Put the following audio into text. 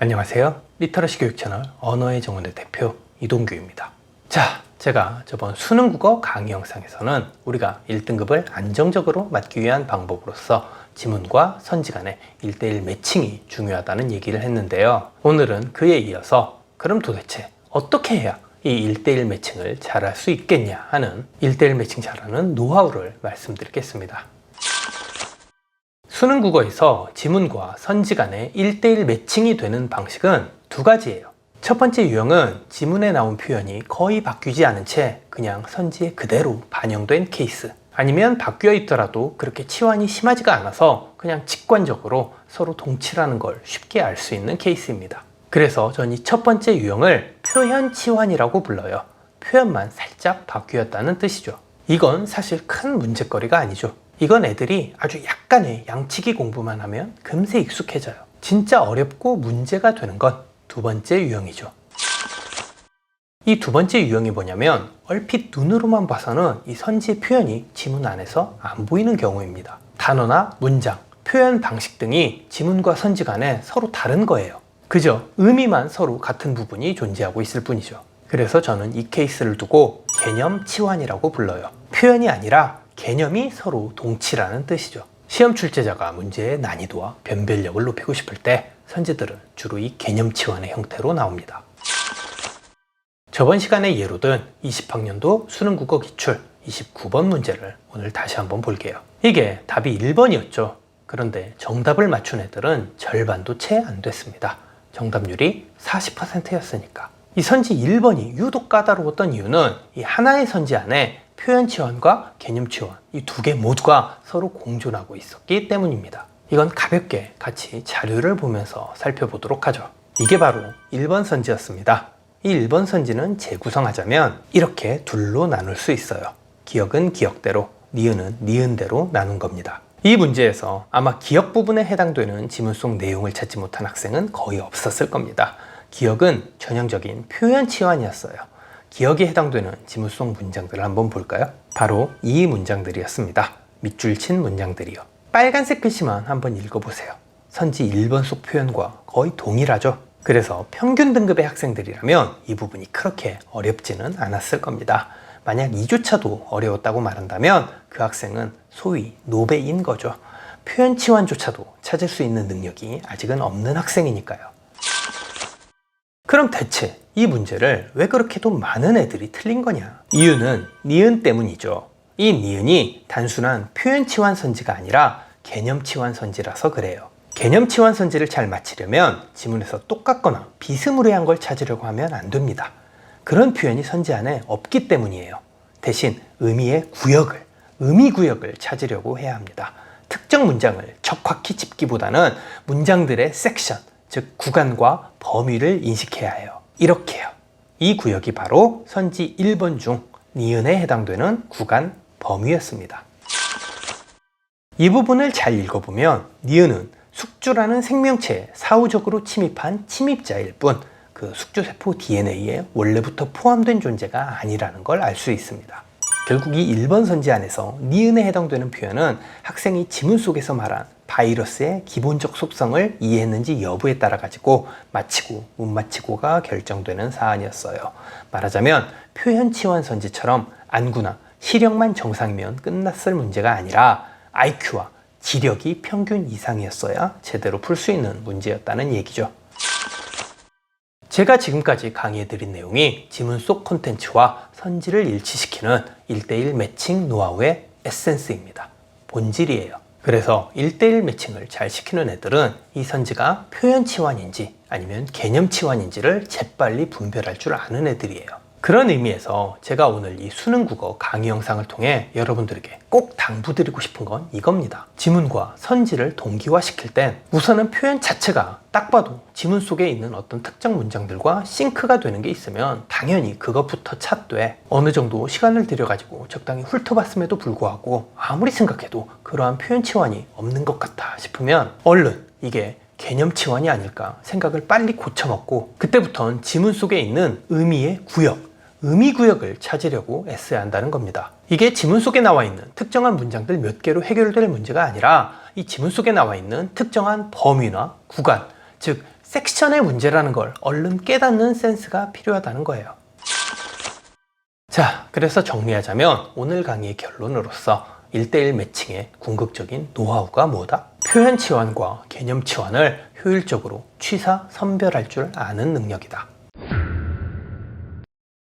안녕하세요. 리터러시 교육 채널 언어의 정원의 대표 이동규입니다. 자, 제가 저번 수능 국어 강의 영상에서는 우리가 1등급을 안정적으로 맞기 위한 방법으로서 지문과 선지 간의 1:1 매칭이 중요하다는 얘기를 했는데요. 오늘은 그에 이어서 그럼 도대체 어떻게 해야 이 1:1 매칭을 잘할 수 있겠냐 하는 1:1 매칭 잘하는 노하우를 말씀드리겠습니다. 수능 국어에서 지문과 선지 간의 1:1 매칭이 되는 방식은 두 가지예요. 첫 번째 유형은 지문에 나온 표현이 거의 바뀌지 않은 채 그냥 선지에 그대로 반영된 케이스, 아니면 바뀌어 있더라도 그렇게 치환이 심하지가 않아서 그냥 직관적으로 서로 동치라는 걸 쉽게 알 수 있는 케이스입니다. 그래서 전 이 첫 번째 유형을 표현 치환이라고 불러요. 표현만 살짝 바뀌었다는 뜻이죠. 이건 사실 큰 문제거리가 아니죠. 이건 애들이 아주 약간의 양치기 공부만 하면 금세 익숙해져요. 진짜 어렵고 문제가 되는 건 두 번째 유형이죠. 이 두 번째 유형이 뭐냐면 얼핏 눈으로만 봐서는 이 선지의 표현이 지문 안에서 안 보이는 경우입니다. 단어나 문장, 표현 방식 등이 지문과 선지 간에 서로 다른 거예요. 그저 의미만 서로 같은 부분이 존재하고 있을 뿐이죠. 그래서 저는 이 케이스를 두고 개념 치환이라고 불러요. 표현이 아니라 개념이 서로 동치라는 뜻이죠. 시험 출제자가 문제의 난이도와 변별력을 높이고 싶을 때 선지들은 주로 이 개념 치환의 형태로 나옵니다. 저번 시간의 예로 든 20학년도 수능국어 기출 29번 문제를 오늘 다시 한번 볼게요. 이게 답이 1번이었죠. 그런데 정답을 맞춘 애들은 절반도 채 안 됐습니다. 정답률이 40%였으니까. 이 선지 1번이 유독 까다로웠던 이유는 이 하나의 선지 안에 표현 치환과 개념 치환, 이 두 개 모두가 서로 공존하고 있었기 때문입니다. 이건 가볍게 같이 자료를 보면서 살펴보도록 하죠. 이게 바로 1번 선지였습니다. 이 1번 선지는 재구성하자면 이렇게 둘로 나눌 수 있어요. 기억은 기억대로, 니은은 니은대로 나눈 겁니다. 이 문제에서 아마 기억 부분에 해당되는 지문 속 내용을 찾지 못한 학생은 거의 없었을 겁니다. 기억은 전형적인 표현 치환이었어요. 기억에 해당되는 지문 속 문장들을 한번 볼까요? 바로 이 문장들이었습니다. 밑줄 친 문장들이요. 빨간색 글씨만 한번 읽어보세요. 선지 1번 속 표현과 거의 동일하죠? 그래서 평균 등급의 학생들이라면 이 부분이 그렇게 어렵지는 않았을 겁니다. 만약 이조차도 어려웠다고 말한다면 그 학생은 소위 노베인 거죠. 표현 치환조차도 찾을 수 있는 능력이 아직은 없는 학생이니까요. 그럼 대체 이 문제를 왜 그렇게도 많은 애들이 틀린 거냐? 이유는 니은 때문이죠. 이 니은이 단순한 표현 치환 선지가 아니라 개념 치환 선지라서 그래요. 개념 치환 선지를 잘 맞히려면 지문에서 똑같거나 비스무리한 걸 찾으려고 하면 안 됩니다. 그런 표현이 선지 안에 없기 때문이에요. 대신 의미의 구역을, 의미 구역을 찾으려고 해야 합니다. 특정 문장을 적확히 짚기보다는 문장들의 섹션, 즉 구간과 범위를 인식해야 해요. 이렇게요. 이 구역이 바로 선지 1번 중 니은에 해당되는 구간 범위였습니다. 이 부분을 잘 읽어보면 니은은 숙주라는 생명체에 사후적으로 침입한 침입자일 뿐 그 숙주세포 DNA에 원래부터 포함된 존재가 아니라는 걸 알 수 있습니다. 결국 이 1번 선지 안에서 니은에 해당되는 표현은 학생이 지문 속에서 말한 바이러스의 기본적 속성을 이해했는지 여부에 따라 가지고 마치고 못 마치고가 결정되는 사안이었어요. 말하자면 표현 치환 선지처럼 안구나 시력만 정상이면 끝났을 문제가 아니라 IQ와 지력이 평균 이상이었어야 제대로 풀 수 있는 문제였다는 얘기죠. 제가 지금까지 강의해드린 내용이 지문 속 콘텐츠와 선지를 일치시키는 1:1 매칭 노하우의 에센스입니다. 본질이에요. 그래서 1:1 매칭을 잘 시키는 애들은 이 선지가 표현 치환인지 아니면 개념 치환인지를 재빨리 분별할 줄 아는 애들이에요. 그런 의미에서 제가 오늘 이 수능 국어 강의 영상을 통해 여러분들에게 꼭 당부드리고 싶은 건 이겁니다. 지문과 선지를 동기화시킬 땐 우선은 표현 자체가 딱 봐도 지문 속에 있는 어떤 특정 문장들과 싱크가 되는 게 있으면 당연히 그것부터 찾되, 어느 정도 시간을 들여가지고 적당히 훑어봤음에도 불구하고 아무리 생각해도 그러한 표현 치환이 없는 것 같아 싶으면 얼른 이게 개념 치환이 아닐까 생각을 빨리 고쳐먹고, 그때부터는 지문 속에 있는 의미의 구역, 의미 구역을 찾으려고 애써야 한다는 겁니다. 이게 지문 속에 나와 있는 특정한 문장들 몇 개로 해결될 문제가 아니라 이 지문 속에 나와 있는 특정한 범위나 구간, 즉 섹션의 문제라는 걸 얼른 깨닫는 센스가 필요하다는 거예요. 자, 그래서 정리하자면 오늘 강의의 결론으로서 1대1 매칭의 궁극적인 노하우가 뭐다? 표현 치환과 개념 치환을 효율적으로 취사, 선별할 줄 아는 능력이다.